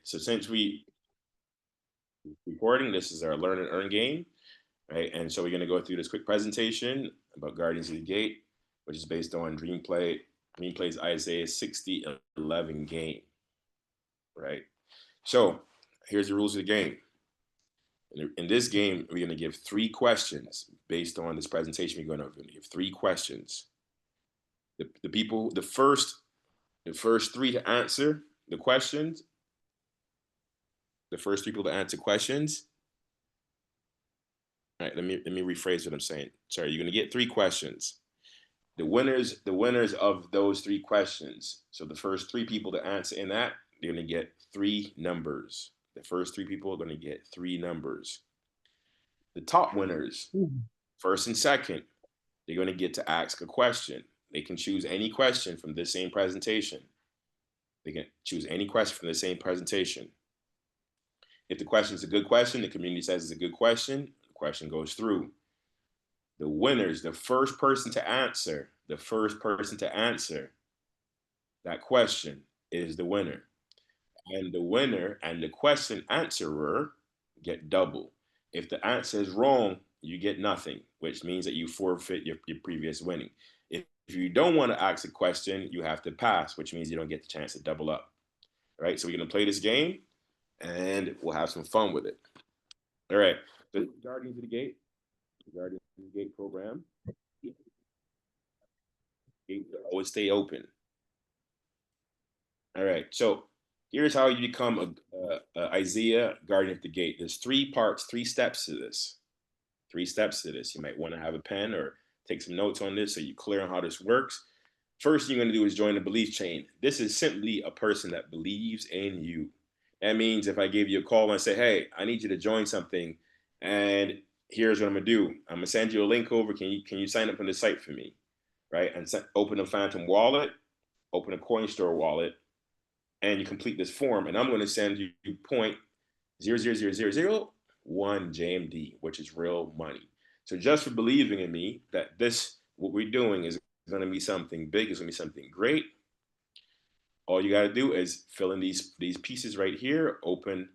So since we recording, this is our learn and earn game, right? And so we're going to go through this quick presentation about Guardians of the Gate, which is based on Dreamplay's Isaiah 60:11 game, right? So here's the rules of the game. In this game, we're going to give three questions based on this presentation. We're going to give three questions. The first three to answer the questions, the first three people to answer questions. All right, let me rephrase what I'm saying. Sorry, you're going to get three questions. The winners of those three questions. So the first three people to answer in that, they're going to get three numbers. The first three people are going to get three numbers. The top winners, first and second, they're going to get to ask a question. They can choose any question from this same presentation. They can choose any question from the same presentation. If the question is a good question, the community says it's a good question, the question goes through. The winners, the first person to answer that question is the winner. And the winner and the question answerer get double. If the answer is wrong, you get nothing, which means that you forfeit your previous winning. If you don't want to ask a question, you have to pass, which means you don't get the chance to double up. All right, so we're going to play this game and we'll have some fun with it. All right, the Guardians of the Gate program. Gates always stay open. All right, so here's how you become a Isaiah Guardian of the Gate. There's three parts, three steps to this. You might want to have a pen or take some notes on this so you're clear on how this works. First thing you're going to do is join the belief chain. This is simply a person that believes in you. That means if I give you a call and I say, hey, I need you to join something, and here's what I'm going to do. I'm going to send you a link over. Can you sign up on the site for me? Right? And open a Phantom wallet, open a Coinstore wallet, and you complete this form. And I'm going to send you 0.00001 JMD, which is real money. So just for believing in me that what we're doing is going to be something big, is going to be something great, all you got to do is fill in these pieces right here, open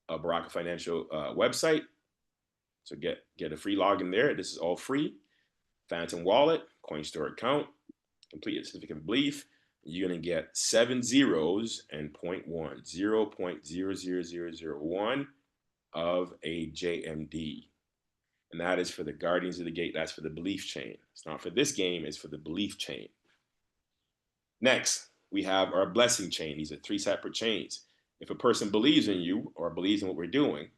a Baraka Financial website. So get a free login there. This is all free. Phantom wallet, Coinstore account, complete a certificate of belief. You're going to get 7 zeros and 0.1, 0.00001 of a JMD. And that is for the Guardians of the Gate. That's for the belief chain. It's not for this game, it's for the belief chain. Next, we have our blessing chain. These are three separate chains. If a person believes in you or believes in what we're doing,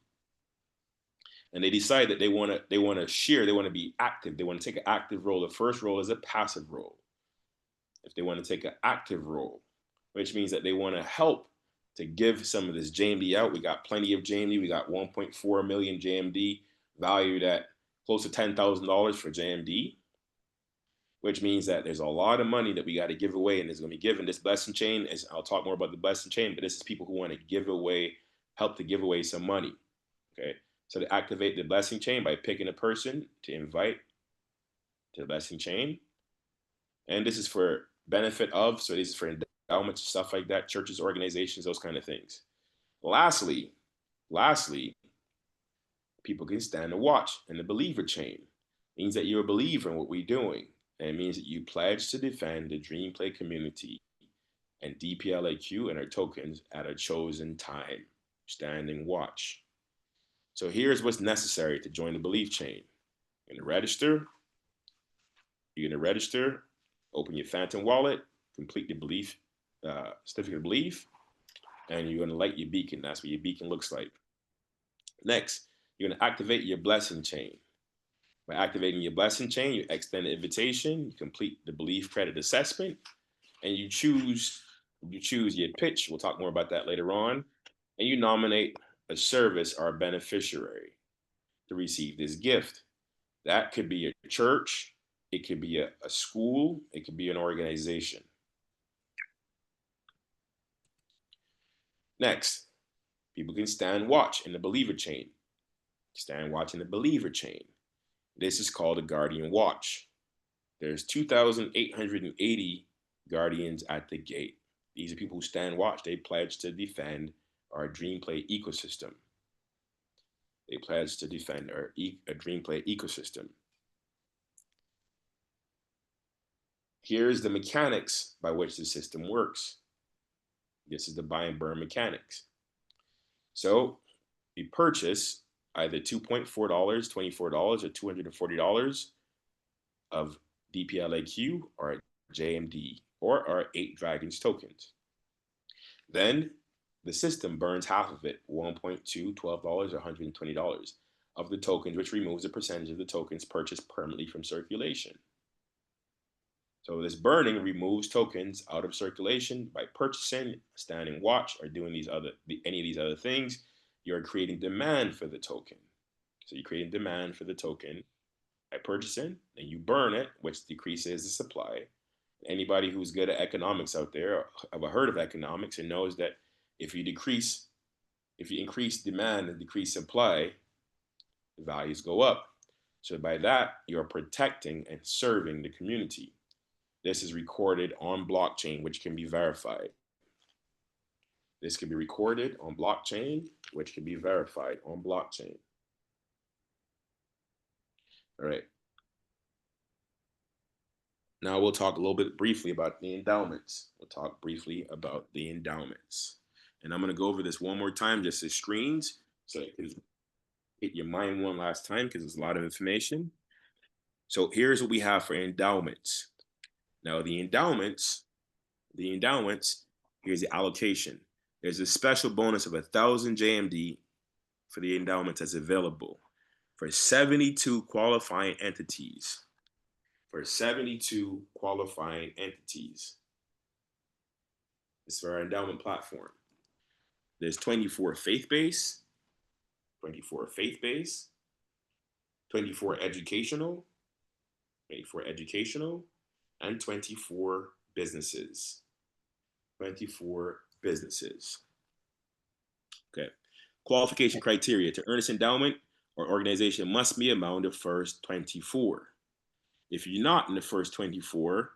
and they decide that they want to share, they want to be active, they want to take an active role. The first role is a passive role. If they want to take an active role, which means that they want to help to give some of this JMD out. We got plenty of JMD. We got 1.4 million JMD valued at close to $10,000 for JMD, which means that there's a lot of money that we got to give away, and is going to be given. This blessing chain is, I'll talk more about the blessing chain, but this is people who want to give away, help to give away some money. Okay. So to activate the blessing chain by picking a person to invite to the blessing chain. And this is for benefit of, so this is for endowments, stuff like that, churches, organizations, those kind of things. Lastly, people can stand and watch in the believer chain. It means that you're a believer in what we're doing. And it means that you pledge to defend the Dreamplay community and DPLAQ and our tokens at a chosen time. Stand and watch. So here's what's necessary to join the belief chain. You're going to register, open your Phantom wallet, complete the belief, certificate of belief, and you're going to light your beacon. That's what your beacon looks like. Next, you're going to activate your blessing chain. By activating your blessing chain, you extend the invitation, you complete the belief credit assessment, and you choose your pitch. We'll talk more about that later on. And you nominate a service or a beneficiary to receive this gift. That could be a church, it could be a school, it could be an organization. Next, people can stand watch in the believer chain. Stand watch in the believer chain. This is called a guardian watch. There's 2,880 guardians at the gate. These are people who stand watch. They pledge to defend our DreamPlay ecosystem. They pledge to defend our DreamPlay ecosystem. Here's the mechanics by which the system works. This is the buy and burn mechanics. So we purchase either $2.4, $24, or $240 of DPLAQ or JMD or our 8 Dragons tokens. Then the system burns half of it, $1.2, $12, or $120 of the tokens, which removes a percentage of the tokens purchased permanently from circulation. So this burning removes tokens out of circulation by purchasing, standing watch, or doing any of these other things. You're creating demand for the token. So you're creating demand for the token by purchasing, and you burn it, which decreases the supply. Anybody who's good at economics out there have heard of economics and knows that if you increase demand and decrease supply, the values go up. So by that, you're protecting and serving the community. This is recorded on blockchain, which can be verified. This can be recorded on blockchain, which can be verified on blockchain. All right. Now we'll talk a little bit briefly about the endowments. We'll talk briefly about the endowments. And I'm going to go over this one more time, just as screens, so it can hit your mind one last time because there's a lot of information. So here's what we have for endowments. Now the endowments, here's the allocation. There's a special bonus of 1,000 JMD for the endowment that's available for 72 qualifying entities. This is for our endowment platform. There's 24 faith-based, 24 educational, and 24 businesses. Okay. Qualification criteria. To earn this endowment or organization must be among the first 24. If you're not in the first 24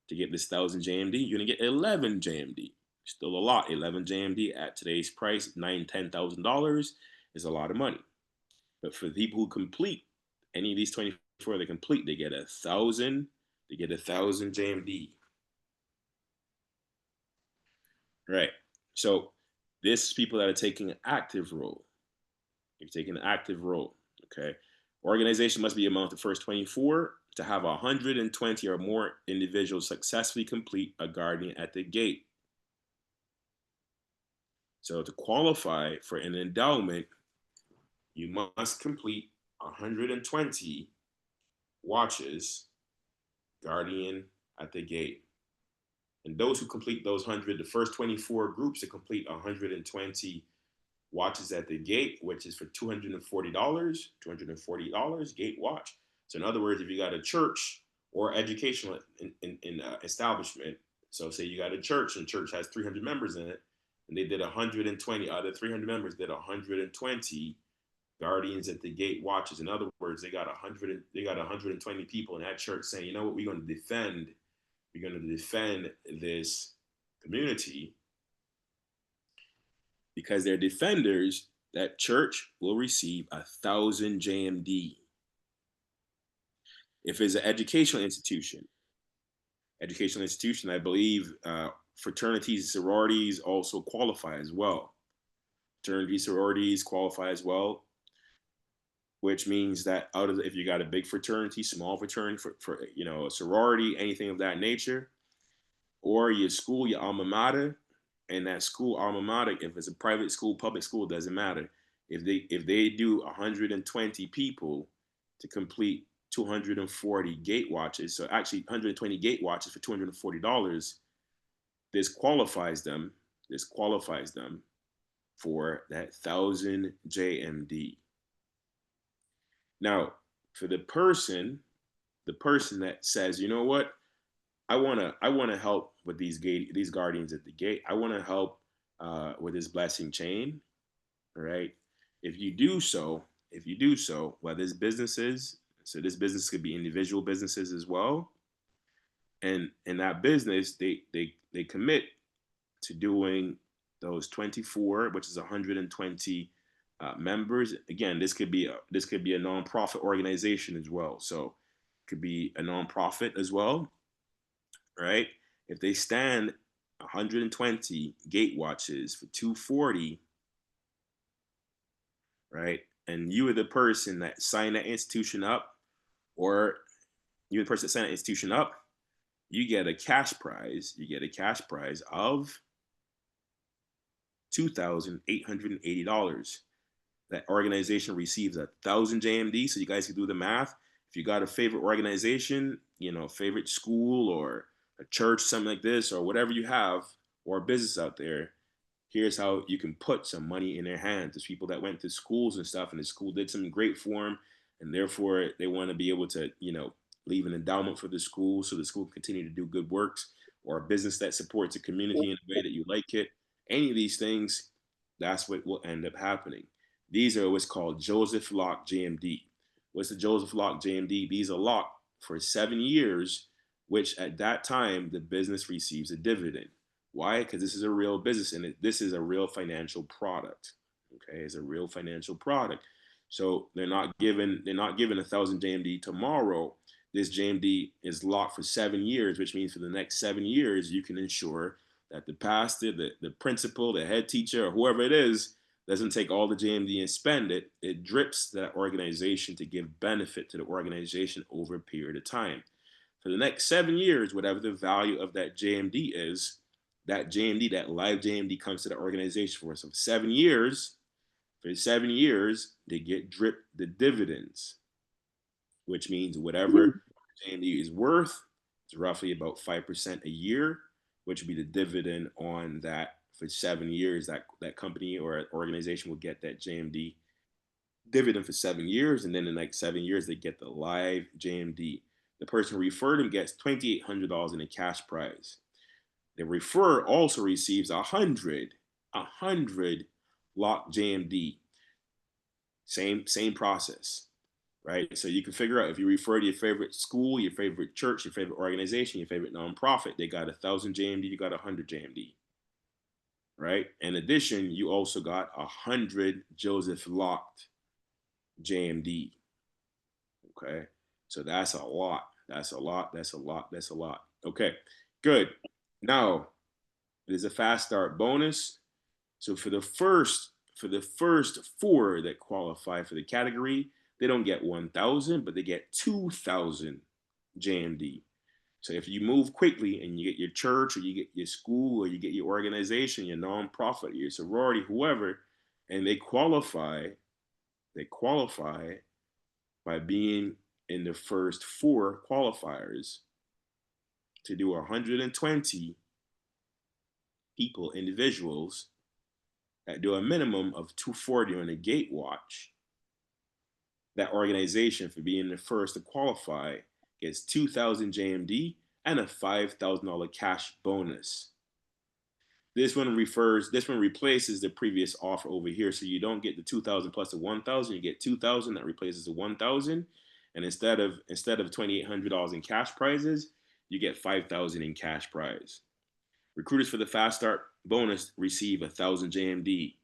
to get this 1,000 JMD, you're going to get 11 JMD. Still a lot. 11 JMD at today's price, $9,000, $10,000 is a lot of money. But for the people who complete any of these 24, they get 1,000. They get 1,000 JMD. Right. So this is people that are taking an active role. You're taking an active role. Okay. Organization must be among the first 24 to have 120 or more individuals successfully complete a guardian at the gate. So to qualify for an endowment, you must complete 120 watches guardian at the gate. And those who complete those 100, the first 24 groups to complete 120 watches at the gate, which is for $240 gate watch. So in other words, if you got a church or educational establishment, so say you got a church and church has 300 members in it, and they did 120 out of 300 members did 120 guardians at the gate watches. In other words, they got 120 people in that church saying, you know what, we're going to defend this community. Because they're defenders, that church will receive 1,000 JMD. If it's an educational institution, I believe fraternities and sororities also qualify as well. Fraternities, sororities qualify as well, which means that if you got a big fraternity, small fraternity, for a sorority, anything of that nature, or your school, your alma mater, and that school alma mater, if it's a private school, public school, doesn't matter. If they do 120 people to complete 240 gate watches, so actually 120 gate watches for $240, this qualifies them for that 1,000 JMD. Now, for the person that says, you know what, I want to help with these guardians at the gate. I want to help with this blessing chain. All right. If you do so, well, there's businesses. So this business could be individual businesses as well. And in that business, they commit to doing those 24, which is 120 members. Again, this could be a nonprofit organization as well. So it could be a nonprofit as well, right? If they stand 120 gate watches for 240, right? And you are the person that signed that institution up, or you're the person that signed that institution up, you get a cash prize. You get a cash prize of $2,880. That organization receives 1,000 JMD. So you guys can do the math. If you got a favorite organization, favorite school or a church, something like this, or whatever you have, or a business out there, here's how you can put some money in their hands. There's people that went to schools and stuff, and the school did something great for them, and therefore they want to be able to, leave an endowment for the school so the school can continue to do good works, or a business that supports the community in a way that you like it. Any of these things, that's what will end up happening. These are what's called Joseph Lock JMD. What's the Joseph Lock JMD? These are locked for 7 years, which at that time the business receives a dividend. Why? Because this is a real business and this is a real financial product. Okay, it's a real financial product. So they're not given 1,000 JMD tomorrow. This JMD is locked for 7 years, which means for the next 7 years you can ensure that the pastor, the principal, the head teacher, or whoever it is, doesn't take all the JMD and spend it. It drips that organization to give benefit to the organization over a period of time. For the next 7 years, whatever the value of that JMD is, that JMD, that live JMD, comes to the organization for us. So 7 years, for 7 years, they get dripped the dividends, which means whatever JMD is worth, it's roughly about 5% a year, which would be the dividend on that for 7 years. That company or organization will get that JMD dividend for 7 years, and then in like 7 years, they get the live JMD. The person who referred them gets $2,800 in a cash prize. The referrer also receives 100 locked JMD. Same process, right? So you can figure out if you refer to your favorite school, your favorite church, your favorite organization, your favorite nonprofit, they got 1,000 JMD, you got 100 JMD, right? In addition, you also got 100 Joseph locked JMD. Okay, so that's a lot. That's a lot. That's a lot. That's a lot. Okay, good. Now there's a fast start bonus. So for the first four that qualify for the category, they don't get 1,000, but they get 2,000 JMD. So if you move quickly and you get your church or you get your school or you get your organization, your nonprofit, your sorority, whoever, and they qualify by being in the first four qualifiers to do 120 people, individuals, that do a minimum of 240 on a gate watch. That organization, for being the first to qualify, gets 2,000 JMD and a $5,000 cash bonus. This one replaces the previous offer over here. So you don't get the 2,000 plus the 1,000, you get 2,000 that replaces the 1,000. And instead of $2,800 in cash prizes, you get 5,000 in cash prize. Recruiters for the fast start bonus receive 1,000 JMD.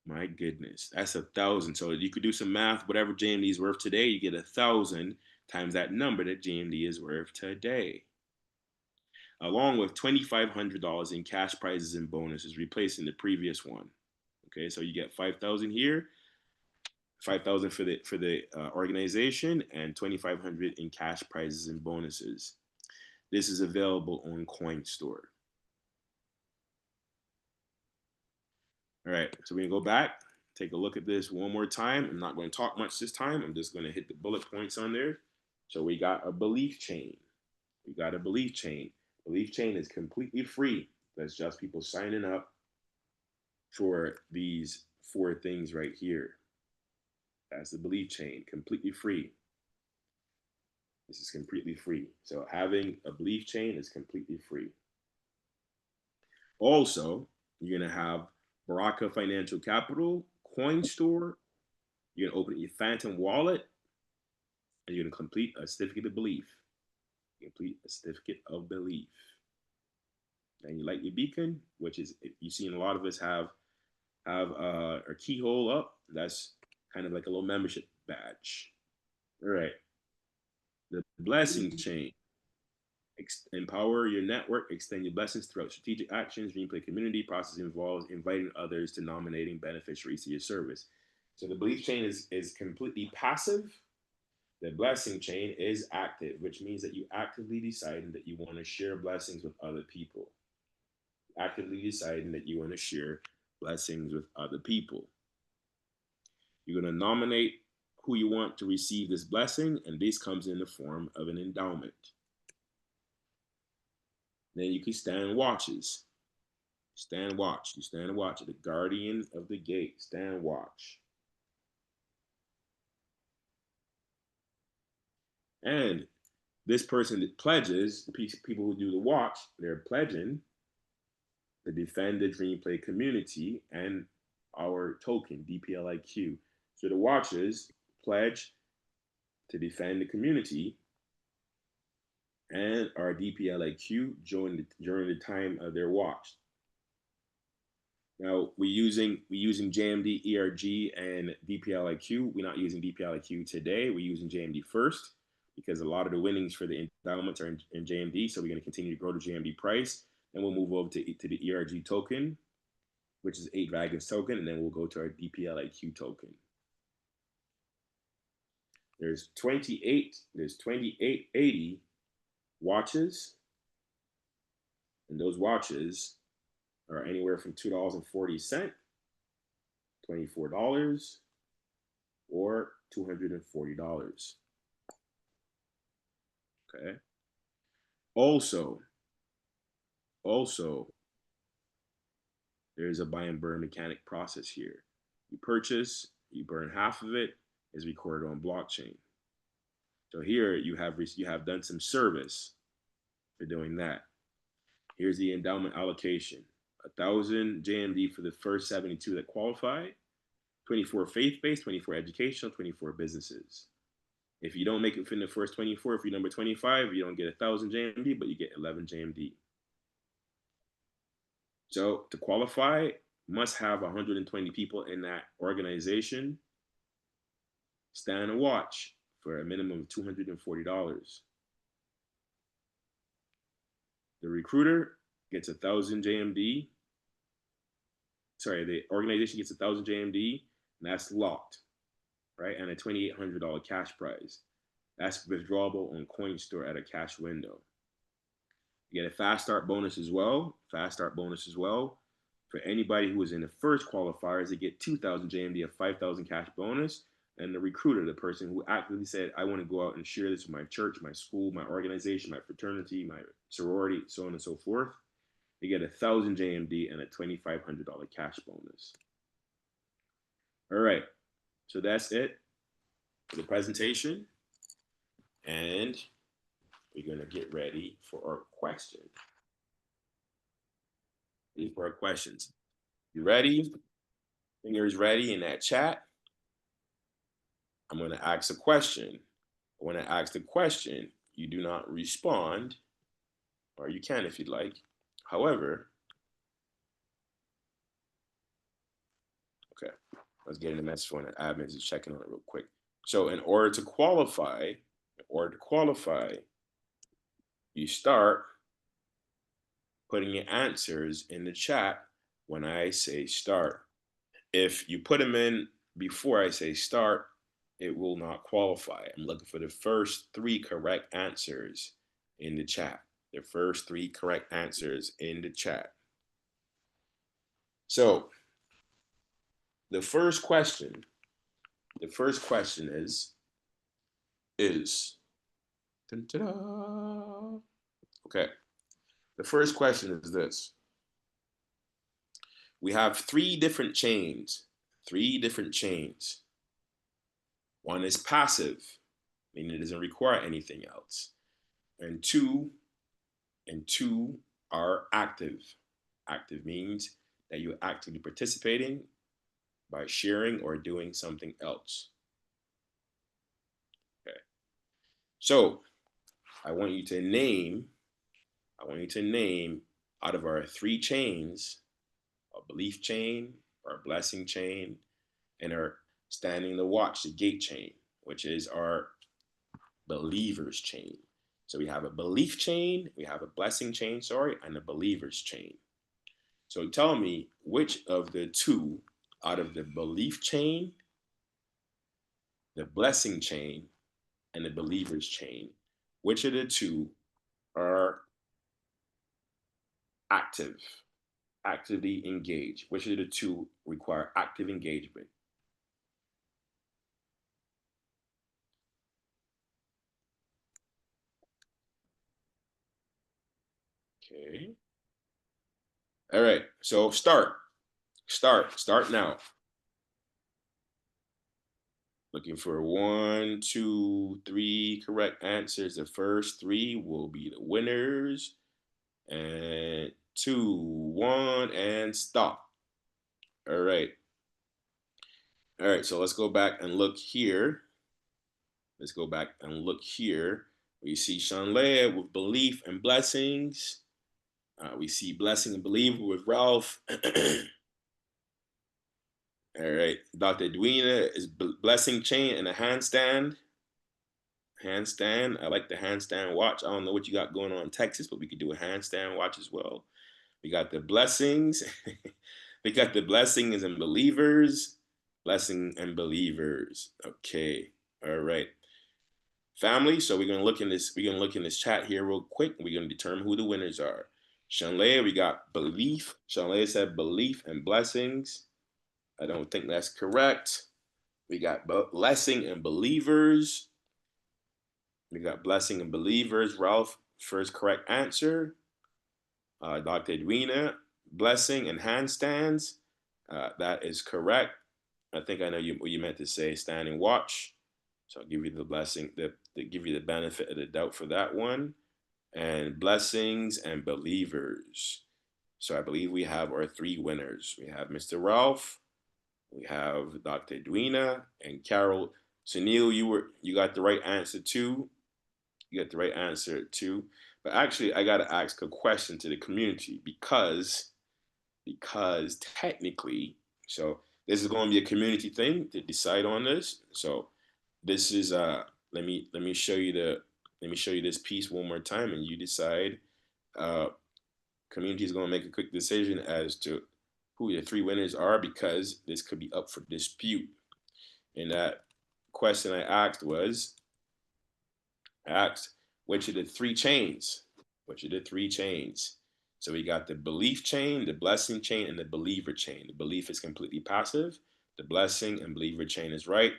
My goodness, that's 1,000. So you could do some math. Whatever JMD is worth today, you get 1,000 times that number that JMD is worth today, along with $2,500 in cash prizes and bonuses, replacing the previous one. Okay, so you get 5,000 here, 5,000 for the organization, and 2,500 in cash prizes and bonuses. This is available on Coinstore. All right, so we're gonna go back, take a look at this one more time. I'm not going to talk much this time. I'm just going to hit the bullet points on there. So we got a belief chain. We got a belief chain. Belief chain is completely free. That's just people signing up for these four things right here. That's the belief chain, completely free. This is completely free. So having a belief chain is completely free. Also, you're going to have Baraka Financial Capital, Coinstore. You're going to open your Phantom wallet, and you're going to complete a certificate of belief. Complete a certificate of belief. and you light your beacon, which is you've seen a lot of us have our keyhole up. That's kind of like a little membership badge. All right. The blessing chain. Empower your network, extend your blessings throughout strategic actions, replay community. Process involves inviting others to nominating beneficiaries to your service. So the belief chain is completely passive. The blessing chain is active, which means that you actively deciding that you want to share blessings with other people. Actively deciding that you want to share blessings with other people. You're going to nominate who you want to receive this blessing, and this comes in the form of an endowment. Then you can stand watches. Stand watch. You stand watch at the guardian of the gate. Stand watch. And this person that pledges, the people who do the watch, they're pledging to defend the Dream Play community and our token, DPLIQ. So the watchers pledge to defend the community and our DPLIQ during the time of their watch. Now we're using JMD, ERG, and DPLIQ. We're not using DPLIQ today. We're using JMD first because a lot of the winnings for the endowments are in JMD. So we're going to continue to grow the JMD price. Then we'll move over to the ERG token, which is 8 Dragons token, and then we'll go to our DPLIQ token. There's 2880 watches, and those watches are anywhere from $2.40, $24, or $240. Okay. Also, there's a buy and burn mechanic process here. You purchase, you burn half of it, is recorded on blockchain. So here you have done some service for doing that. Here's the endowment allocation: 1,000 JMD for the first 72 that qualify, 24 faith-based, 24 educational, 24 businesses. If you don't make it within the first 24, if you're number 25, you don't get 1,000 JMD, but you get 11 JMD. So to qualify, must have 120 people in that organization stand and watch for a minimum of $240. The recruiter gets 1,000 JMD. Sorry, the organization gets 1,000 JMD, and that's locked, right? And a $2,800 cash prize. That's withdrawable on Coinstore at a cash window. You get a fast start bonus as well. Fast start bonus as well. For anybody who was in the first qualifiers, they get 2,000 JMD, a 5,000 cash bonus. And the recruiter, the person who actively said, I want to go out and share this with my church, my school, my organization, my fraternity, my sorority, so on and so forth, they get 1,000 JMD and a $2,500 cash bonus. All right, so that's it for the presentation. And we're going to get ready for our question. Ready for our questions. You ready? Fingers ready in that chat. I'm going to ask a question. When I ask the question, you do not respond, or you can if you'd like. However, okay, let's get in the message when the admins is checking on it real quick. So in order to qualify, you start putting your answers in the chat when I say start. If you put them in before I say start, it will not qualify. I'm looking for the first 3 correct answers in the chat. The first 3 correct answers in the chat. So the first question is okay. The first question is this. We have 3 different chains. 3 different chains. One is passive, meaning it doesn't require anything else. And two are active. Active means that you're actively participating by sharing or doing something else. Okay. So I want you to name out of our three chains, a belief chain, our blessing chain, and our standing the watch, the gate chain, which is our believers chain. So we have a belief chain, we have a blessing chain, sorry, and a believers chain. So tell me which of the two out of the belief chain, the blessing chain, and the believers chain, which of the two are active, actively engaged? Which of the two require active engagement? Okay. All right. So start now. Looking for 1, 2, 3 correct answers. The first three will be the winners. And 2, 1, and stop. All right. All right. So let's go back and look here. Let's go back and look here. We see Shanlea with belief and blessings. We see blessing and believer with Ralph. All right. Dr. Edwina is blessing chain and a handstand. Handstand. I like the handstand watch. I don't know what you got going on in Texas, but we could do a handstand watch as well. We got the blessings. We got the blessings and believers. Blessing and believers. Okay. All right. Family. So we're gonna look in this chat here real quick. And we're gonna determine who the winners are. Shanlea, we got belief. Shanlea said belief and blessings. I don't think that's correct. We got blessing and believers. We got blessing and believers. Ralph, first correct answer. Dr. Edwina, blessing and handstands. That is correct. I think I know what you meant to say, standing watch. So I'll give you the blessing, give you the benefit of the doubt for that one. And blessings and believers. So I believe we have our three winners. We have Mr. Ralph, we have Dr. Edwina, and Carol. Sunil, you got the right answer too. You got the right answer too. But actually, I gotta ask a question to the community because technically, so this is going to be a community thing to decide on this. So this is let me show you this piece one more time, and you decide. Community is going to make a quick decision as to who the three winners are because this could be up for dispute. And that question I asked was, which are the three chains? Which are the three chains? So we got the belief chain, the blessing chain, and the believer chain. The belief is completely passive. The blessing and believer chain is right.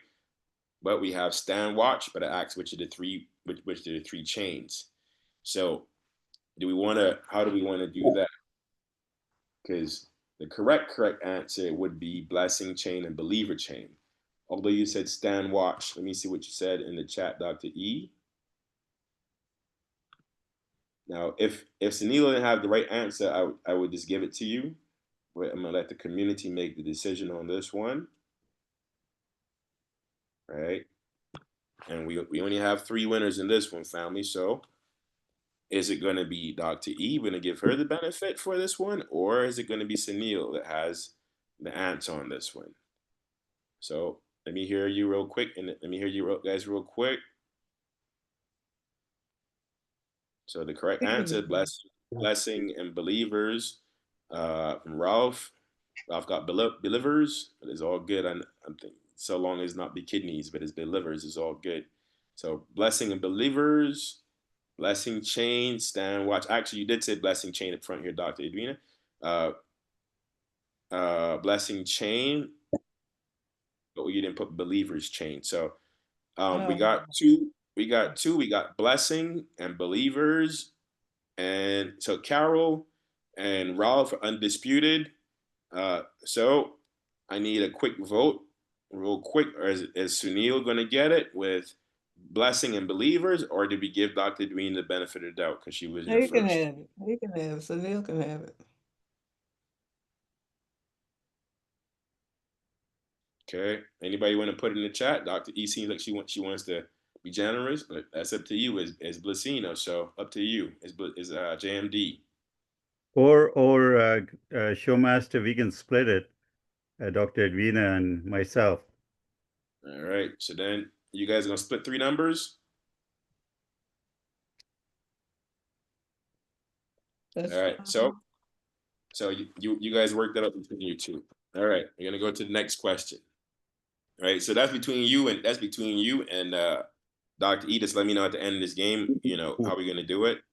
But we have stand watch, but I asked which are the three chains. So how do we want to do that? Because the correct answer would be blessing chain and believer chain. Although you said stand watch, let me see what you said in the chat, Dr. E. Now, if Sunil didn't have the right answer, I would just give it to you. But I'm gonna let the community make the decision on this one. Right? And we only have three winners in this one, family. So is it going to be Dr. E? We're going to give her the benefit for this one, or is it going to be Sunil that has the answer on this one? So let me hear you real quick, and let me hear you guys real quick. So the correct answer, blessing and believers, from Ralph. Ralph got believers, but it's all good. I'm thinking so long as not be kidneys, but it's believers is all good. So blessing and believers. Blessing chain, stand watch. Actually, you did say blessing chain up front here, Dr. Edwina. Blessing chain, but you didn't put believers chain. So we got two. We got blessing and believers, and so Carol and Ralph are undisputed. So I need a quick vote, real quick. Or is Sunil going to get it with blessing and believers, or did we give Dr. Dween the benefit of the doubt because she was in No, you can first? have it. You can have it. Sunil can have it. Okay. Anybody want to put it in the chat? Dr. E seems like she wants to be generous, but that's up to you as Blasino. So up to you as JMD. Or Showmaster, we can split it, Dr. Edwina and myself. All right. So then you guys are gonna split 3 numbers. That's All right. fine. So you guys worked that up between you two. All right. We're gonna go to the next question. All right. So that's between you and Dr. E. Just let me know at the end of this game, you know, how we're gonna do it.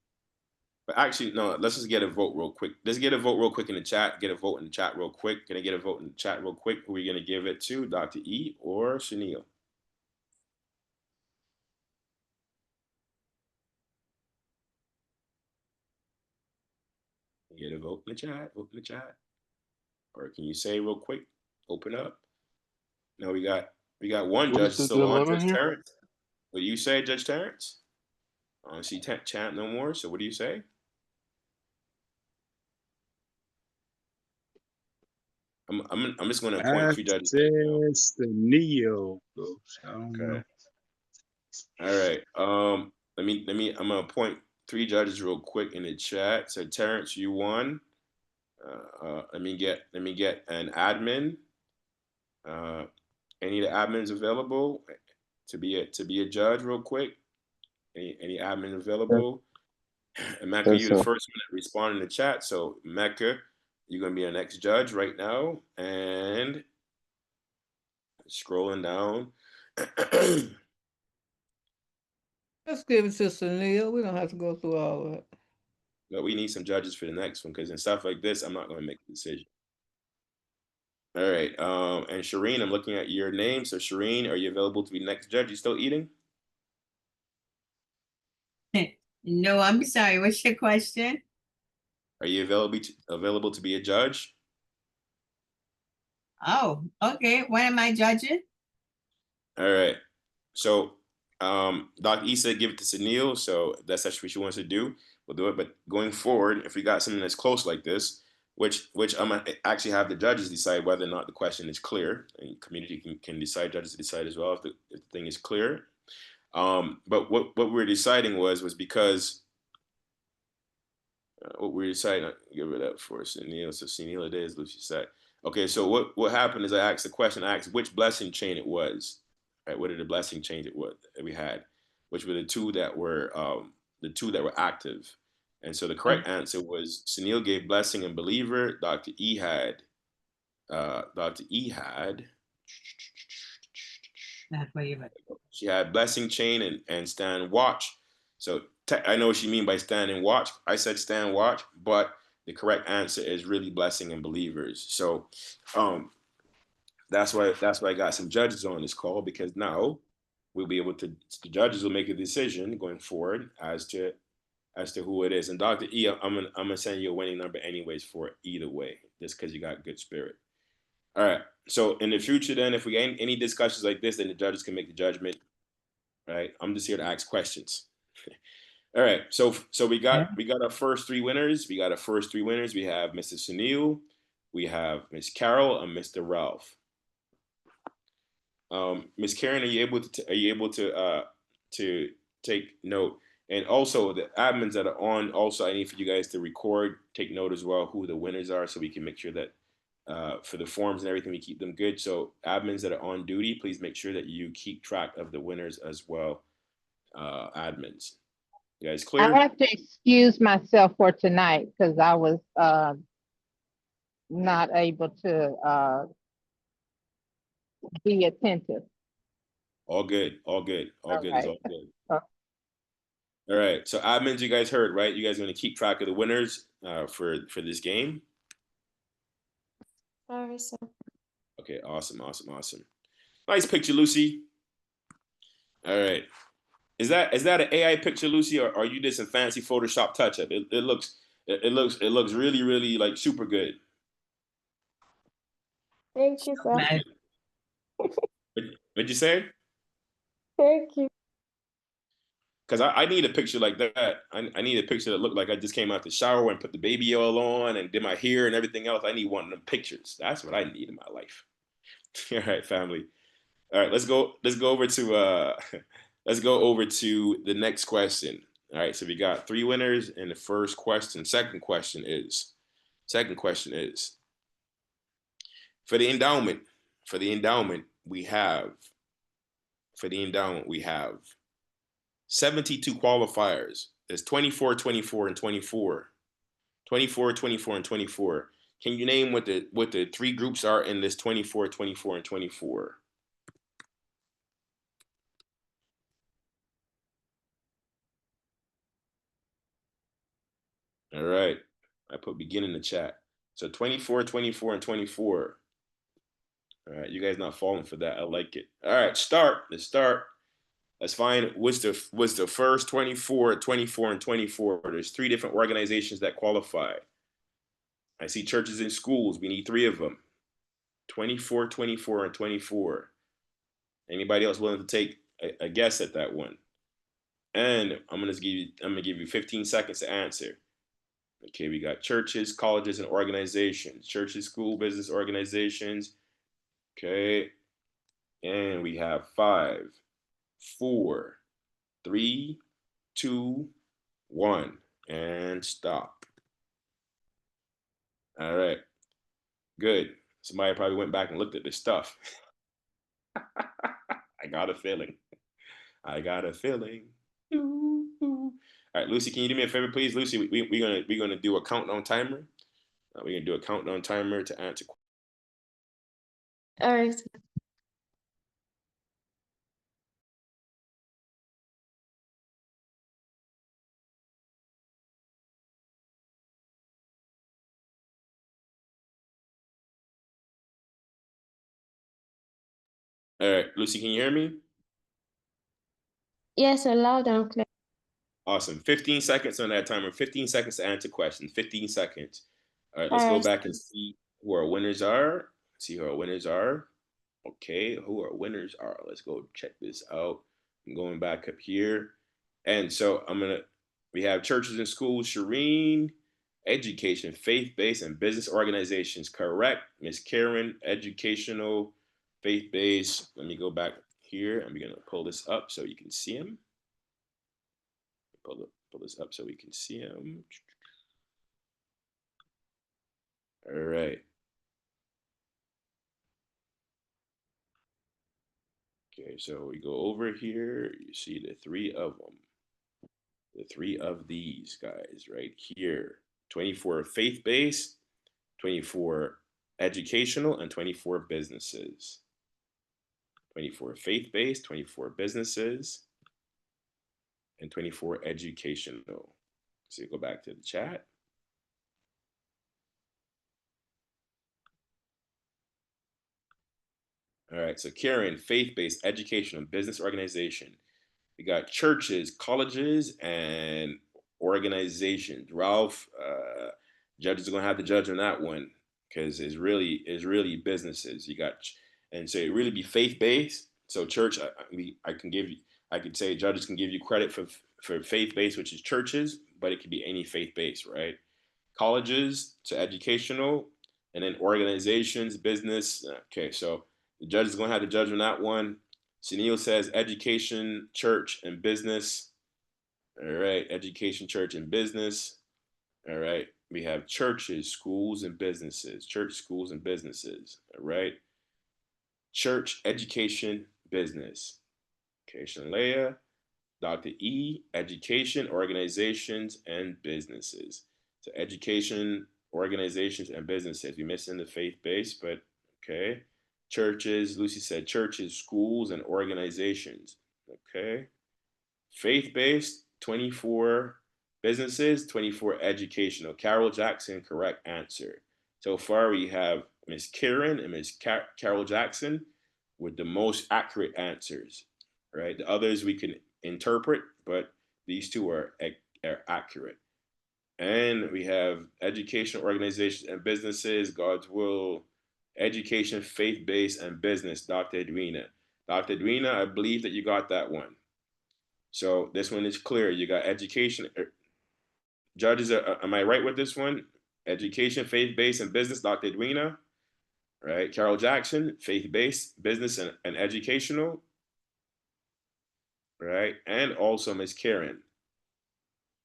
But actually, no, let's just get a vote real quick. Let's get a vote real quick in the chat. Get a vote in the chat real quick. Can I get a vote in the chat real quick? Who are we gonna give it to, Dr. E or Shanil? Get a vote in the chat. Vote in the chat. Or can you say real quick? Open up. No, we got one What judge is the still on, dilemma Judge here? Terrence. What do you say, Judge Terrence? I don't see chat no more. So what do you say? I'm just going to appoint 3 judges. Access the Neo. Okay. All right. I'm gonna appoint 3 judges real quick in the chat. So Terrence, you won. Let me get an admin. Any of the admins available to be a judge real quick? Any admin available? And Mecca, you're the first one to respond in the chat. So Mecca, you're gonna be our next judge right now. And scrolling down. Let's give it to Sunil. We don't have to go through all that. But we need some judges for the next one because in stuff like this, I'm not going to make a decision. All right. And Shireen, I'm looking at your name. So Shireen, are you available to be next judge? You still eating? No, I'm sorry. What's your question? Are you available to be a judge? Oh, okay. What am I judging? All right. So Doc E said give it to Sunil. So if that's actually what she wants to do, we'll do it. But going forward, if we got something that's close like this, which I'm gonna actually have the judges decide whether or not the question is clear, and community can decide, judges decide as well if the thing is clear. But what we're deciding was because what we're deciding, give it up for Sunil. So Sunil it is, Lucy said. Okay, so what happened is I asked the question, I asked which blessing chain it was. Right, what are the blessing chains it was that we had, which were the two that were active. And so the correct answer was Sunil gave blessing and believer. Dr. E had she had blessing chain and stand watch. So I know what she mean by stand and watch. I said stand watch, but the correct answer is really blessing and believers. So that's why I got some judges on this call, because now we'll be able to, the judges will make a decision going forward as to who it is. And Dr. E, I'm gonna send you a winning number anyways for it either way, just because you got good spirit. All right. So in the future, then, if we get any discussions like this, then the judges can make the judgment. Right. I'm just here to ask questions. All right. So we got our first 3 winners. We got our first 3 winners. We have Mr. Sunil, we have Miss Carol, and Mr. Ralph. Miss Karen, are you able to take note? And also the admins that are on, also I need for you guys to record, take note as well who the winners are, so we can make sure that for the forms and everything we keep them good. So admins that are on duty, please make sure that you keep track of the winners as well. Admins, you guys clear? I have to excuse myself for tonight because I was not able to be attentive. All good. Is all good. Okay. All right. So admins, you guys heard, right? You guys are going to keep track of the winners for this game. Sorry, sir. Okay. Awesome. Nice picture, Lucy. All right. Is that an AI picture, Lucy, or are you just a fancy Photoshop touch-up? It looks really, really like super good. Thank you, sir. What'd you say? Thank you. Because I need a picture like that. I need a picture that looked like I just came out the shower and put the baby oil on and did my hair and everything else. I need one of them pictures. That's what I need in my life. All right, family. All right, let's go over to let's go over to the next question. All right, so we got 3 winners in the first question. Second question is for the endowment, we have 72 qualifiers. There's 24, 24, and 24. 24, 24, and 24. Can you name what the 3 groups are in this 24, 24, and 24? All right. I put begin in the chat. So 24, 24, and 24. All right, you guys not falling for that. I like it. All right, start. Let's start. Let's find what's the first 24, 24, and 24. There's 3 different organizations that qualify. I see churches and schools. We need 3 of them. 24, 24, and 24. Anybody else willing to take a guess at that one? And I'm gonna give you 15 seconds to answer. Okay, we got churches, colleges, and organizations. Churches, school, business organizations. Okay, and we have 5, 4, 3, 2, 1, and stop. All right, good. Somebody probably went back and looked at this stuff. I got a feeling. All right, Lucy, can you do me a favor, please? Lucy, we're gonna do a countdown timer. We're gonna do a countdown timer to answer. All right. All right, Lucy, can you hear me? Yes, loud and clear. Awesome. 15 seconds on that timer. 15 seconds to answer questions. 15 seconds. All right, let's All go right. back and see who our winners are. See who our winners are. Okay, who our winners are. Let's go check this out. I'm going back up here. And so we have churches and schools, Shireen, education, faith-based, and business organizations. Correct, Miss Karen, educational, faith-based. Let me go back here. I'm gonna pull this up so you can see them. Pull this up so we can see them. All right. Okay, so we go over here. You see the 3 of them. The 3 of these guys right here. 24 faith-based, 24 educational, and 24 businesses. 24 faith-based, 24 businesses, and 24 educational. So you go back to the chat. All right, so Karen, faith-based, educational, business organization. We got churches, colleges, and organizations. Ralph, judges are gonna have to judge on that one because it's really businesses. You got, and so it really be faith-based. So church, I could say judges can give you credit for faith-based, which is churches, but it could be any faith-based, right? Colleges to educational, and then organizations, business. Okay, so the judge is gonna have to judge on that one. Sunil says education, church, and business. All right, education, church, and business. All right, we have churches, schools, and businesses. Church, schools, and businesses. All right, church, education, business. Okay, Shanleah, Dr. E, education, organizations, and businesses. So education, organizations, and businesses. We missing the faith-based, but okay. Churches, Lucy said churches, schools, and organizations. Okay. Faith-based, 24 businesses, 24 educational. Carol Jackson, correct answer. So far we have Miss Karen and Miss Carol Jackson with the most accurate answers, right? The others we can interpret, but these 2 are accurate. And we have education, organizations, and businesses, God's will, education, faith-based, and business, Dr. Edwina. Dr. Edwina, I believe that you got that one. So this one is clear. You got education. Judges, am I right with this one? Education, faith-based, and business, Dr. Edwina. Right? Carol Jackson, faith-based, business, and educational. Right? And also Miss Karen.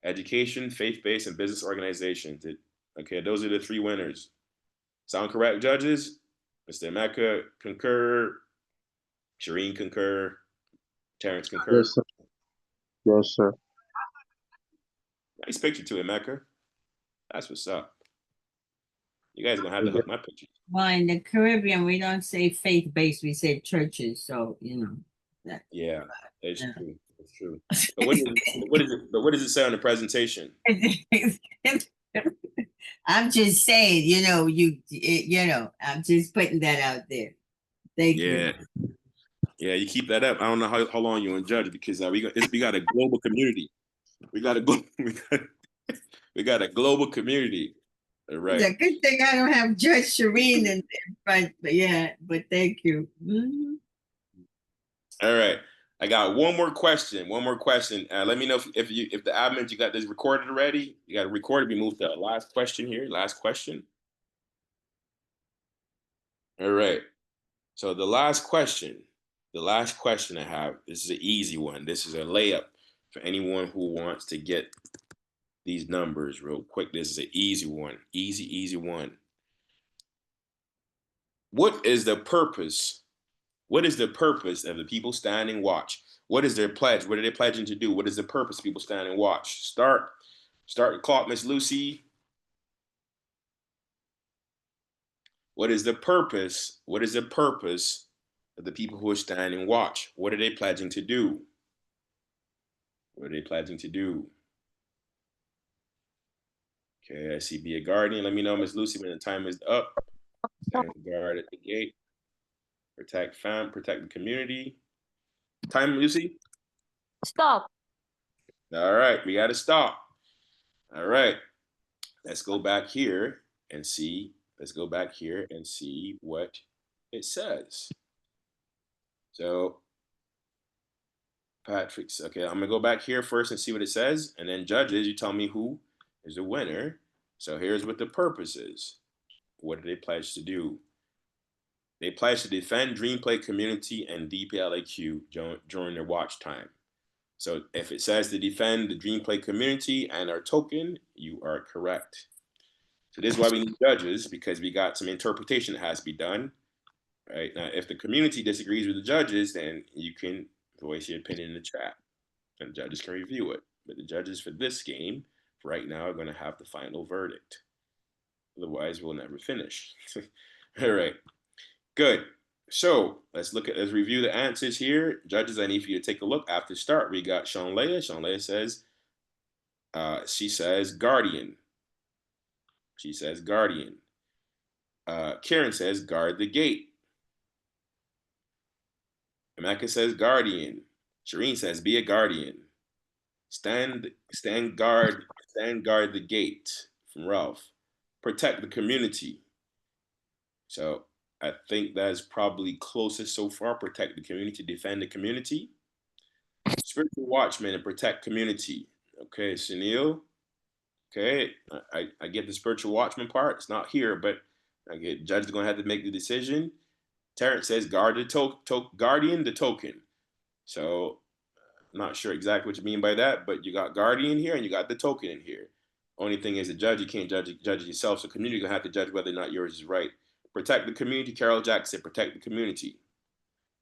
education, faith-based, and business organizations. Okay, those are the 3 winners. Sound correct, judges? Mr. Emeka concur. Shireen concur. Terrence concur. Yes, sir. Yes, sir. Nice picture too, Emeka. That's what's up. You guys are gonna have to hook my picture. Well, in the Caribbean, we don't say faith-based, we say churches, so, you know. Yeah, it's Yeah. true. It's true. But what does it say on the presentation? I'm just saying, I'm just putting that out there. Thank Yeah. you. Yeah, you keep that up. I don't know how long you're on judge because we got a global community. We got a global community. All right. It's a good thing I don't have Judge Shireen in front, but thank you. Mhm. All right. I got one more question. Let me know if the admins, you got this recorded already. You got it recorded. We move to the last question here. Last question. All right. So the last question I have, this is an easy one. This is a layup for anyone who wants to get these numbers real quick. This is an easy one. Easy one. What is the purpose? What is the purpose of the people standing watch? What is their pledge? What are they pledging to do? What is the purpose of people standing watch? Start the clock, Miss Lucy. What is the purpose? What is the purpose of the people who are standing watch? What are they pledging to do? What are they pledging to do? Okay, I see be a guardian. Let me know, Miss Lucy, when the time is up. Stand guard at the gate. Protect the community. Time, Lucy? Stop. All right, we got to stop. All right, let's go back here and see. Let's go back here and see what it says. So, Patrick's, okay, I'm gonna go back here first and see what it says. And then judges, you tell me who is the winner. So here's what the purpose is. What do they pledge to do? They pledge to defend Dreamplay community and DPLAQ during their watch time. So if it says to defend the Dreamplay community and our token, you are correct. So this is why we need judges, because we got some interpretation that has to be done. Right now, if the community disagrees with the judges, then you can voice your opinion in the chat, and judges can review it. But the judges for this game, for right now, are going to have the final verdict. Otherwise, we'll never finish. All right, good. So let's review the answers here. Judges, I need for you to take a look. After start, we got Sean Leah. Sean Leah says, she says guardian. She says guardian. Karen says guard the gate. Emeka says guardian. Shireen says be a guardian. Stand guard the gate from Ralph. Protect the community. So I think that's probably closest so far. Protect the community, defend the community. Spiritual watchman and protect community. Okay, Sunil. Okay, I get the spiritual watchman part. It's not here, but I get judge is going to have to make the decision. Terrence says guard the guardian the token. So I'm not sure exactly what you mean by that, but you got guardian here and you got the token in here. Only thing is the judge, you can't judge it yourself. So community gonna have to judge whether or not yours is right. Protect the community. Carol Jackson, protect the community.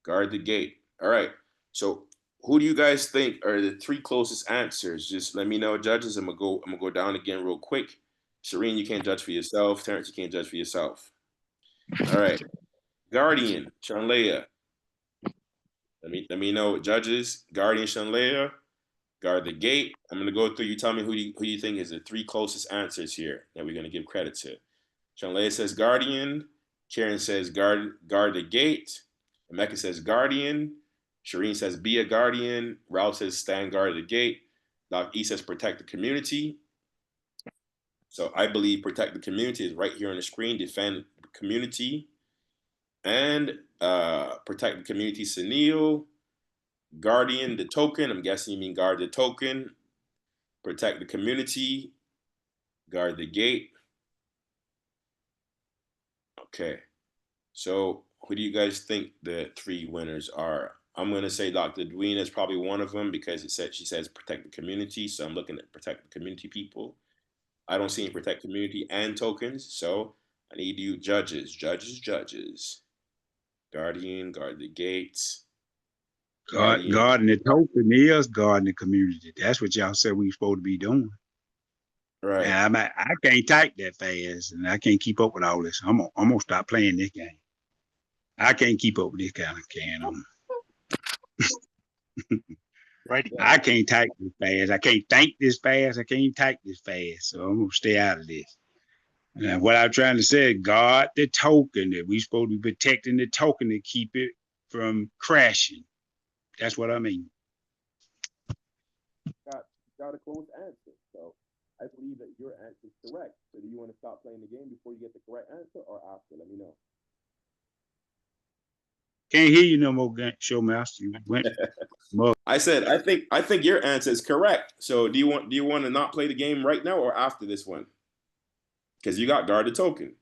Guard the gate. All right. So who do you guys think are the 3 closest answers? Just let me know, judges. I'm gonna go down again real quick. Shireen, you can't judge for yourself. Terrence, you can't judge for yourself. All right. Guardian, Shanleah. Let me know, judges. Guardian, Shanleah. Guard the gate. I'm gonna go through. You tell me who you think is the 3 closest answers here that we're gonna give credit to. Shanleah says guardian. Karen says guard the gate. Emeka says guardian. Shireen says be a guardian. Ralph says stand guard at the gate. Doc E says protect the community. So I believe protect the community is right here on the screen. Defend the community and protect the community. Sunil. Guardian the token. I'm guessing you mean guard the token. Protect the community. Guard the gate. Okay. So who do you guys think the 3 winners are? I'm going to say Dr. Dwena is probably one of them because she says protect the community. So I'm looking at protect the community people. I don't see any protect community and tokens. So I need you judges. Guardian, guard the gates. Guardian. Guarding the token is guarding the community. That's what y'all said we supposed to be doing. Right. And I can't type that fast, and I can't keep up with all this. I'm gonna stop playing this game. I can't keep up with this kind of can. Right. I can't type this fast. I can't think this fast. I can't type this fast. So I'm gonna stay out of this. And what I'm trying to say, guard the token, that we supposed to be protecting the token to keep it from crashing. That's what I mean. Got a close answer. So I believe that your answer is correct. So do you want to stop playing the game before you get the correct answer or after? Let me know. Can't hear you no more, Showmaster. You went. I said I think your answer is correct. So do you want to not play the game right now or after this one? Because you got guard the token.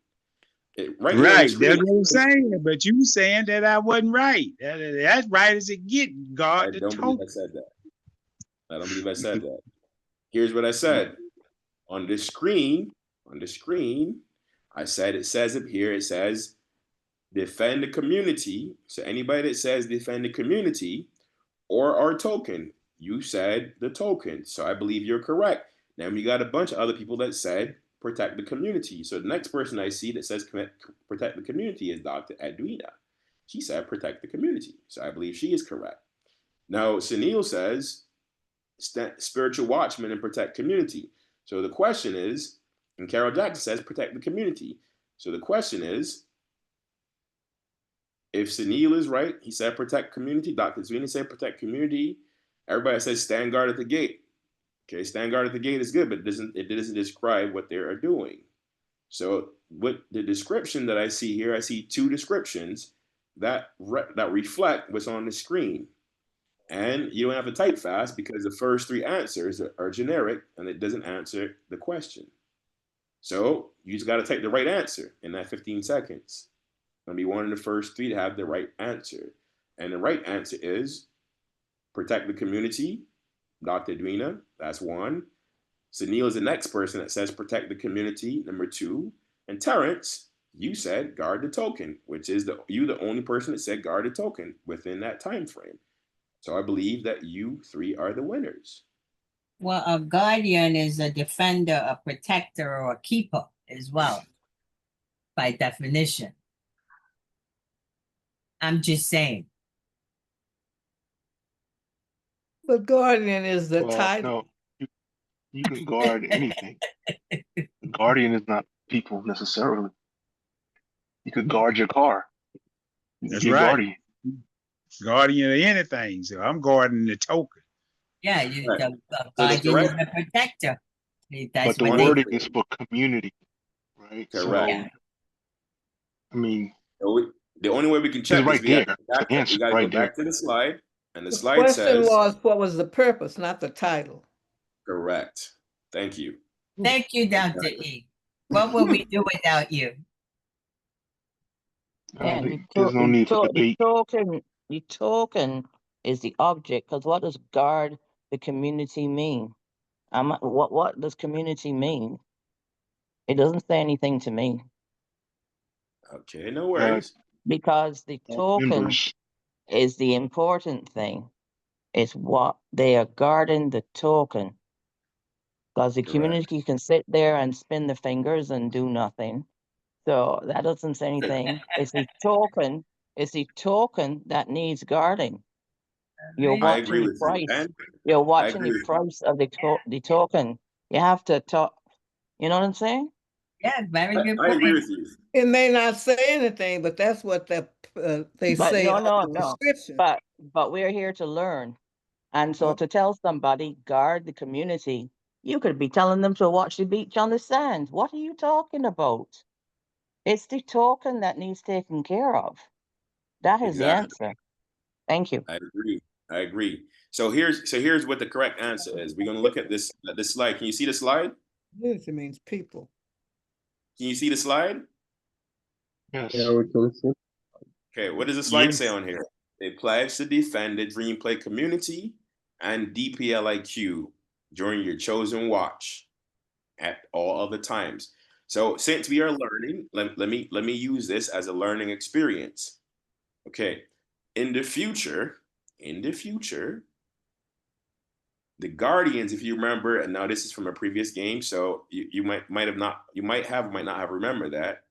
Right, that's what I'm saying. But you saying that I wasn't right. That's right as it get. Guard the token. I said that. I don't believe I said that. Here's what I said. On the screen, I said it says up here, it says defend the community. So anybody that says defend the community or our token, you said the token. So I believe you're correct. Now we got a bunch of other people that said protect the community. So the next person I see that says protect the community is Dr. Edwina. She said protect the community. So I believe she is correct. Now Sunil says spiritual watchman and protect community. So the question is, and Carol Jackson says protect the community. So the question is, if Sunil is right, he said protect community. Dr. Zwina said protect community. Everybody says stand guard at the gate. Okay, stand guard at the gate is good, but it doesn't describe what they are doing. So with the description that I see here, I see two descriptions that reflect what's on the screen. And you don't have to type fast because the first three answers are generic and it doesn't answer the question. So you just got to type the right answer in that 15 seconds. It's going to be one of the first three to have the right answer. And the right answer is protect the community. Dr. Edwina, that's one. Sunil is the next person that says protect the community, number two. And Terrence, you said guard the token, which is the only person that said guard the token within that time frame. So I believe that you three are the winners. Well, a guardian is a defender, a protector, or a keeper as well, by definition. I'm just saying. But guardian is the title. No, you can guard anything. Guardian is not people necessarily. You could guard your car. That's You're right. Guardian. Guardian of anything. So I'm guarding the token. Yeah, Right. the guardian is a protector. That's But the what they wording is for community, right? Correct. So, Yeah. I mean, the only way we can check right is we there. got to go back to the slide, and the slide question says was, what was the purpose, not the title? correct. Thank you. Thank you, Dr. E. What would we do without you? And there's no need for debate. the token is the object, because what does guard the community mean? What does community mean? It doesn't say anything to me, Okay, no worries. because the token Members. is the important thing. It's what they are guarding the token. Because the Correct. community can sit there and spin the fingers and do nothing. So that doesn't say anything. It's the token. It's the token that needs guarding. You're I agree watching the with you. price. And You're watching agree the with you. price of the token. You have to talk. You know what I'm saying? Yeah, very good I agree point. with you. It may not say anything, but that's what they But say no, on no, the no. description. But we're here to learn. And so Well- to tell somebody, guard the community, you could be telling them to watch the beach on the sand. What are you talking about? It's the token that needs taken care of. That is Exactly. the answer. Thank you. I agree. So here's what the correct answer is. We're gonna look at this slide. Can you see the slide? Community means people. Can you see the slide? Yes. Yeah, we can see. Okay, what does the slide Yes. say on here? They pledge to defend the Dream Play community and DPLIQ during your chosen watch at all other times. So since we are learning, let me use this as a learning experience. Okay. In the future, the Guardians, if you remember, and now this is from a previous game, so you might not have remembered that,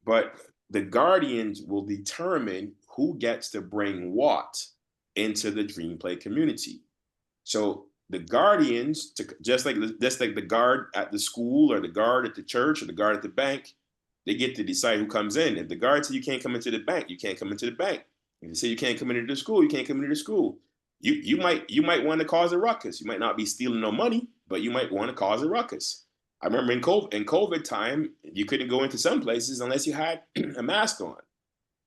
but the Guardians will determine who gets to bring what into the Dream Play community. So the Guardians, just like the guard at the school or the guard at the church or the guard at the bank, they get to decide who comes in. If the guard says you can't come into the bank, you can't come into the bank. If you say you can't come into the school, you can't come into the school. You might want to cause a ruckus. You might not be stealing no money, but you might want to cause a ruckus. I remember in COVID time, you couldn't go into some places unless you had a mask on,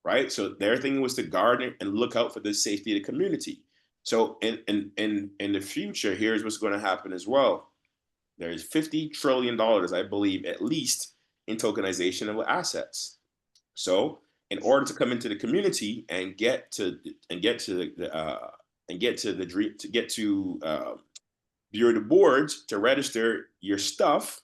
right? So their thing was to guard and look out for the safety of the community. So in the future, here's what's going to happen as well. There's $50 trillion, I believe, at least in tokenization of assets. So in order to come into the community and get to Bureau of Boards to register your stuff,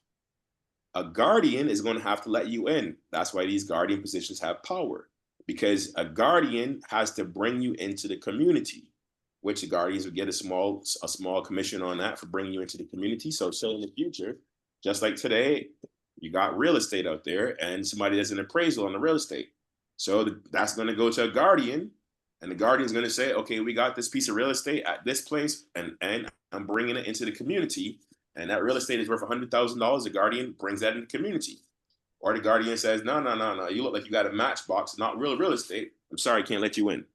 a guardian is going to have to let you in. That's why these guardian positions have power, because a guardian has to bring you into the community, which the guardians would get a small commission on that for bringing you into the community. So in the future, just like today, you got real estate out there and somebody does an appraisal on the real estate. So that's going to go to a guardian, and the guardian's going to say, okay, we got this piece of real estate at this place, and I'm bringing it into the community, and that real estate is worth $100,000. The guardian brings that in the community. Or the guardian says, no, you look like you got a matchbox, not real estate. I'm sorry, I can't let you in.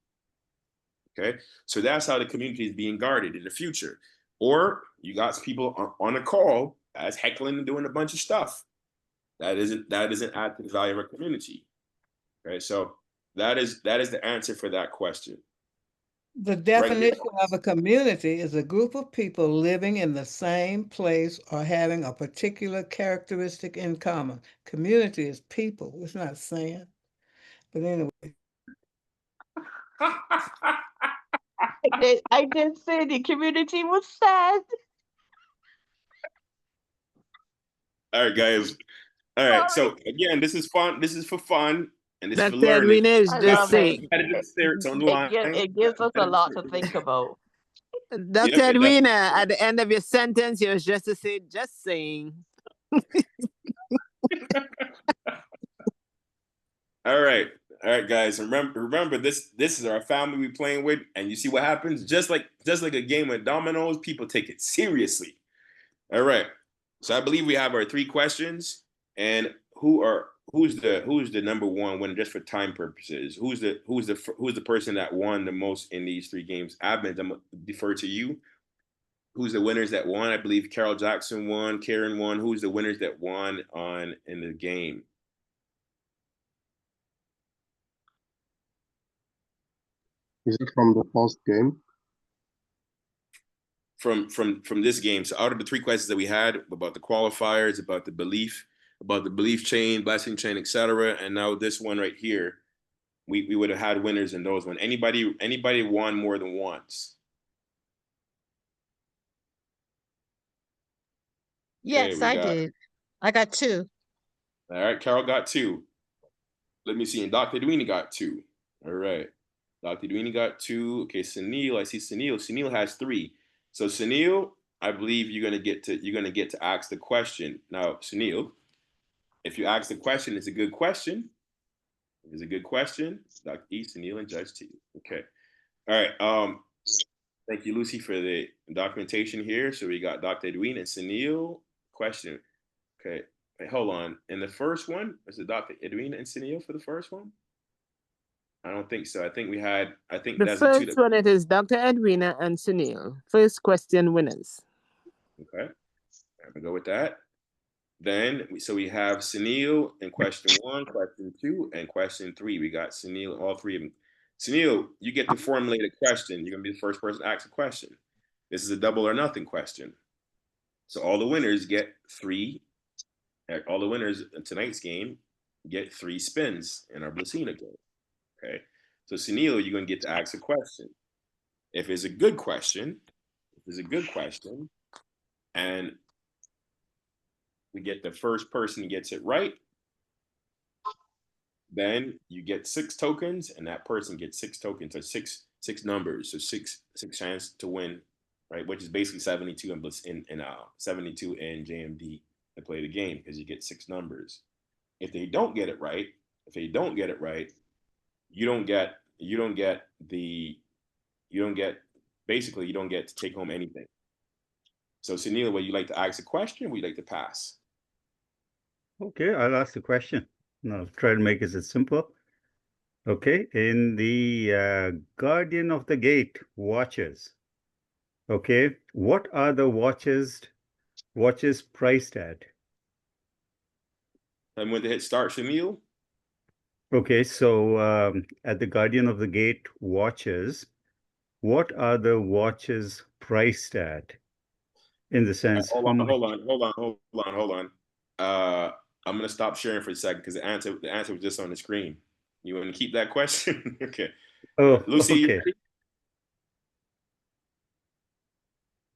Okay, so that's how the community is being guarded in the future. Or you got people on a call as heckling and doing a bunch of stuff. That isn't add to the value of our community. Okay, so that is the answer for that question. The definition of a community is a group of people living in the same place or having a particular characteristic in common. Community is people. It's not saying. But anyway. I did say the community was sad. All right, guys. All right. So again, this is fun. This is for fun, and this is for Dr. learning. Edwina is I just love saying. It gives us a lot to think about. Dr. Edwina, at the end of your sentence, you was just to say, just saying. All right, guys. Remember this is our family we playing with, and you see what happens. Just like a game of dominoes, people take it seriously. All right. So I believe we have our 3 questions, and who's the number one winner, just for time purposes? Who's the person that won the most in these 3 games? Admin, I'm gonna defer to you. Who's the winners that won? I believe Carol Jackson won, Karen won. Who's the winners that won in the game? Is it from the first game? From this game. So out of the 3 questions that we had about the qualifiers, about the belief chain, blessing chain, etc., and now this one right here, we would have had winners in those one. Anybody won more than once? Yes, I did. I got 2. All right, Carol got 2. Let me see, and Dr. Edwina got 2. All right, Dr. Edwina got 2. Okay, Sunil, I see Sunil. Sunil has 3. So Sunil, I believe you're gonna get to ask the question. Now, Sunil, if you ask the question, it's a good question. If it's a good question, Dr. E, Sunil, and Judge T. Okay. All right. Thank you, Lucy, for the documentation here. So we got Dr. Edwina and Sunil. Question. Okay. Wait, hold on. In the first one, was it Dr. Edwina and Sunil for the first one? I don't think so. I think the first one, it is Dr. Edwina and Sunil. First question winners. Okay. I'm gonna go with that. Then we have Sunil in question 1, question 2, and question 3. We got Sunil, all 3 of them. Sunil, you get to formulate a question. You're gonna be the first person to ask a question. This is a double or nothing question. So all the winners get 3. All the winners in tonight's game get 3 spins in our Blacina game. Okay. So Sunil, you're gonna get to ask a question. If it's a good question, and we get the first person gets it right, then you get 6 tokens, and that person gets 6 tokens, or six numbers, so six chance to win, right? Which is basically 72 in 72 in JMD to play the game, because you get 6 numbers. If they don't get it right, you don't get to take home anything. So Sunil, would you like to ask a question, or would you like to pass? Okay, I'll ask the question. And I'll try to make it simple. Okay, in the Guardian of the Gate watches, okay, what are the watches priced at? And when to hit start, Sunil? Okay, so at the Guardian of the Gate watches, what are the watches priced at? In the sense, hold on. I'm gonna stop sharing for a second because the answer was just on the screen. You want to keep that question? Okay. Oh, Lucy, okay. you ready?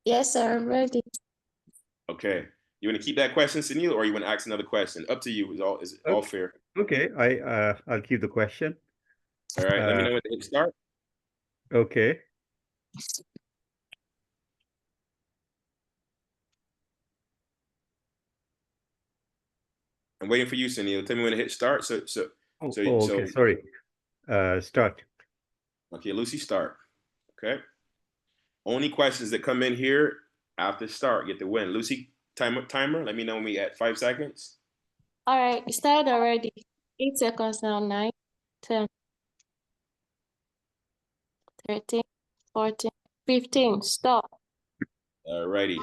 Yes, sir, I'm ready. Okay. You want to keep that question, Sunil, or you want to ask another question? Up to you. Is all fair. Okay, I'll keep the question. All right. Let me know when to hit start. Okay. I'm waiting for you, Sunil. Tell me when to hit start. Okay, sorry. Start. Okay, Lucy, start. Okay. Only questions that come in here after start get the win. Lucy, timer. Let me know when we at 5 seconds. All right, it started already. 8 seconds now. 9, 10, 13, 14, 15. Stop. All righty.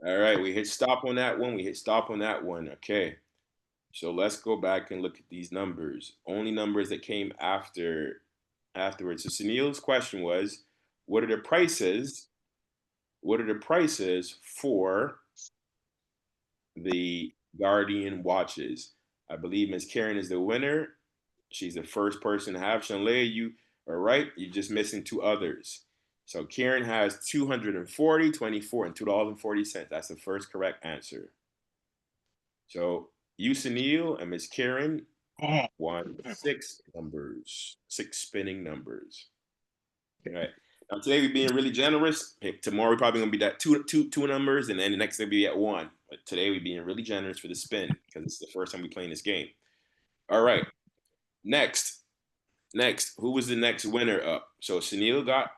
All right, we hit stop on that one. Okay. So let's go back and look at these numbers. Only numbers that came afterwards. So Sunil's question was, what are the prices for the Guardian watches? I believe Ms. Karen is the winner. She's the first person to have. Shanlea, you are right. You're just missing 2 others. So Karen has 240, 24, and $2.40. That's the first correct answer. So you, Sunil, and Ms. Karen won 6 numbers, 6 spinning numbers. All right. Now today we're being really generous. Tomorrow we're probably gonna be at two numbers, and then the next day we'll be at 1. But today we're being really generous for the spin because it's the first time we're playing this game. All right. Next, who was the next winner up? So Sunil got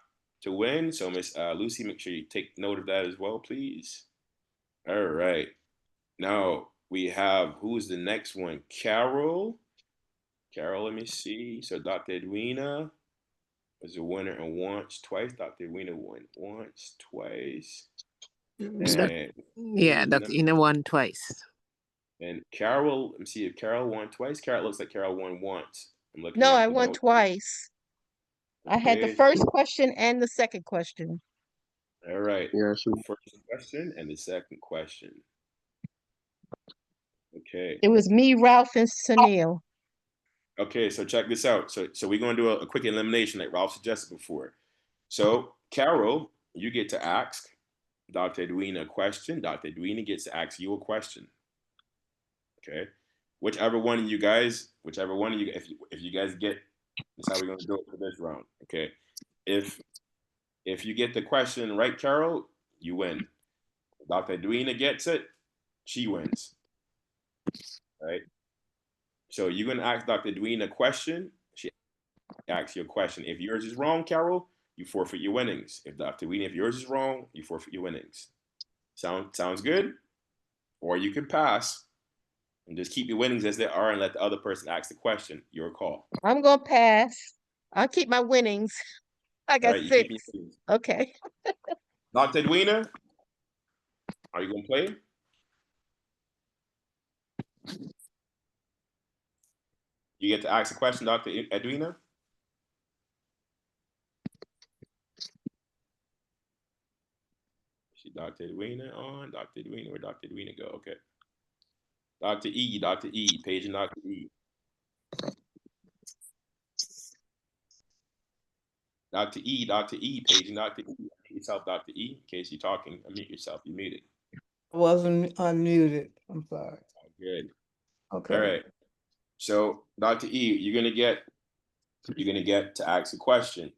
to win. So Miss Lucy, make sure you take note of that as well, please. All right. Now we have, who's the next one? Carol, let me see. So Dr. Edwina was a winner and once, twice. Dr. Edwina won once, twice. And Yeah, Dr. Ina won twice. And Carol, let me see if Carol won twice. Carol, looks like Carol won once. I'm looking No, at I the won notes. twice. I had the Okay. first question and the second question. All right. Yeah, First question and the second question. Okay. It was me, Ralph, and Sunil. Okay, so check this out. So we're gonna do a quick elimination like Ralph suggested before. So Carol, you get to ask Dr. Edwina a question. Dr. Edwina gets to ask you a question. Okay. Whichever one of you guys, if you guys get, that's how we're gonna do it for this round. Okay. If you get the question right, Carol, you win. Dr. Edwina gets it, she wins. Right? So you're gonna ask Dr. Edwina a question, she asks you a question. If yours is wrong, Carol, you forfeit your winnings. If Dr. Edwina, if yours is wrong, you forfeit your winnings. Sounds good? Or you can pass and just keep your winnings as they are and let the other person ask the question. Your call. I'm gonna pass. I'll keep my winnings. I got Right, you 6. keep your winnings. Okay. Dr. Edwina, are you gonna play? You get to ask a question, Dr. Edwina. See Dr. Edwina on? Dr. Edwina, where Dr. Edwina go? Okay. Dr. E, Page and Dr. E. Dr. E, paging Dr. E. Unmute yourself, Dr. E, in case you're talking. Unmute yourself. You muted. I wasn't unmuted. I'm sorry. Good. Okay. All right. So, Dr. E, you're gonna get to ask a question.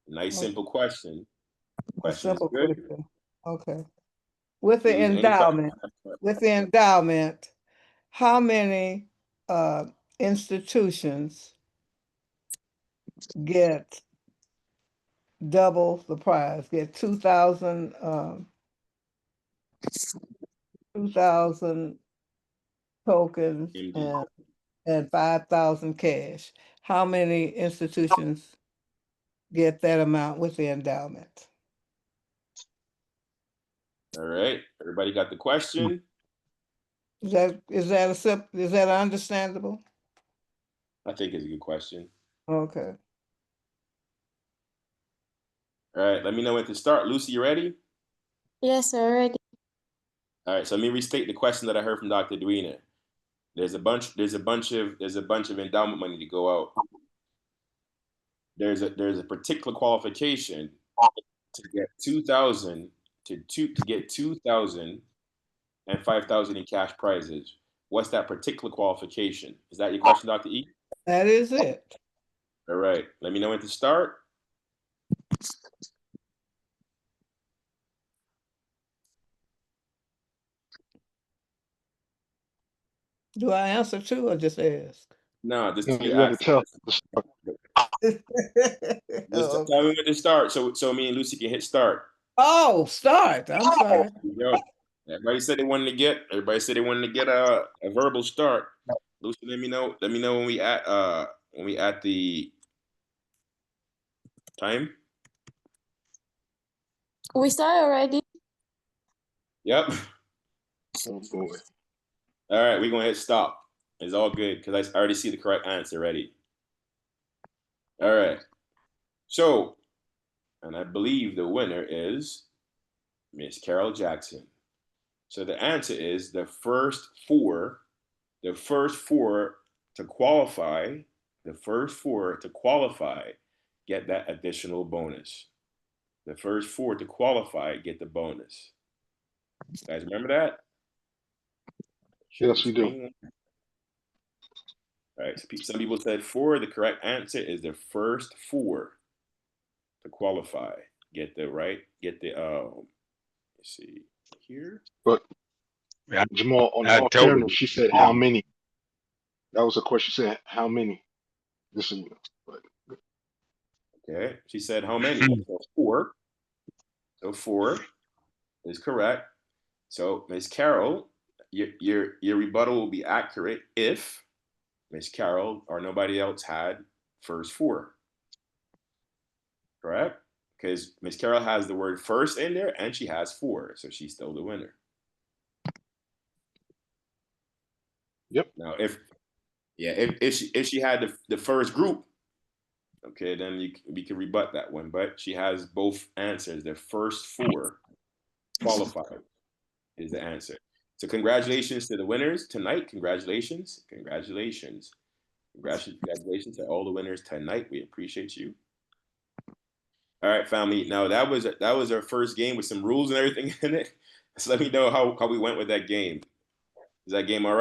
Nice, simple question. Question is good. Question. Okay. With the Use any endowment, question. how many institutions get double the prize, get 2,000 tokens MD. and 5,000 cash? How many institutions get that amount with the endowment? All right. Everybody got the question? Is that understandable? I think it's a good question. Okay. All right. Let me know when to start. Lucy, you ready? Yes, already. All right. So let me restate the question that I heard from Dr. Edwina. There's a bunch of endowment money to go out. There's a particular qualification to get 2,000 to get 2,000 and 5,000 in cash prizes. What's that particular qualification? Is that your question, Dr. E? That is it. All right. Let me know when to start. Do I answer too or just ask? No, just You have to tell. Just tell me when to start, so me and Lucy can hit start. Oh, start. I'm sorry. There you go. Everybody said they wanted to get a verbal start. Lucy, let me know when we at the time. We start already. Yep. Oh boy. All right, we're gonna hit stop. It's all good because I already see the correct answer ready. All right. So, and I believe the winner is Miss Carol Jackson. So the answer is the first four to qualify, get that additional bonus. The first four to qualify get the bonus. You guys remember that? Yes, we do. All right, so some people said 4. The correct answer is the first 4 to qualify. Let's see here. But Jamal, on all fairness, she said how many? That was a question. She said how many? Okay, she said how many? So 4. So 4 is correct. So Miss Carol, your rebuttal will be accurate if Miss Carol or nobody else had first 4. Correct? Because Miss Carol has the word first in there and she has 4, so she's still the winner. Yep. Now, if she had the first group, okay, then we can rebut that one. But she has both answers. The first 4 qualified is the answer. So congratulations to the winners tonight. Congratulations to all the winners tonight. We appreciate you. All right, family. Now that was our first game with some rules and everything in it. So let me know how we went with that game. Is that game all right?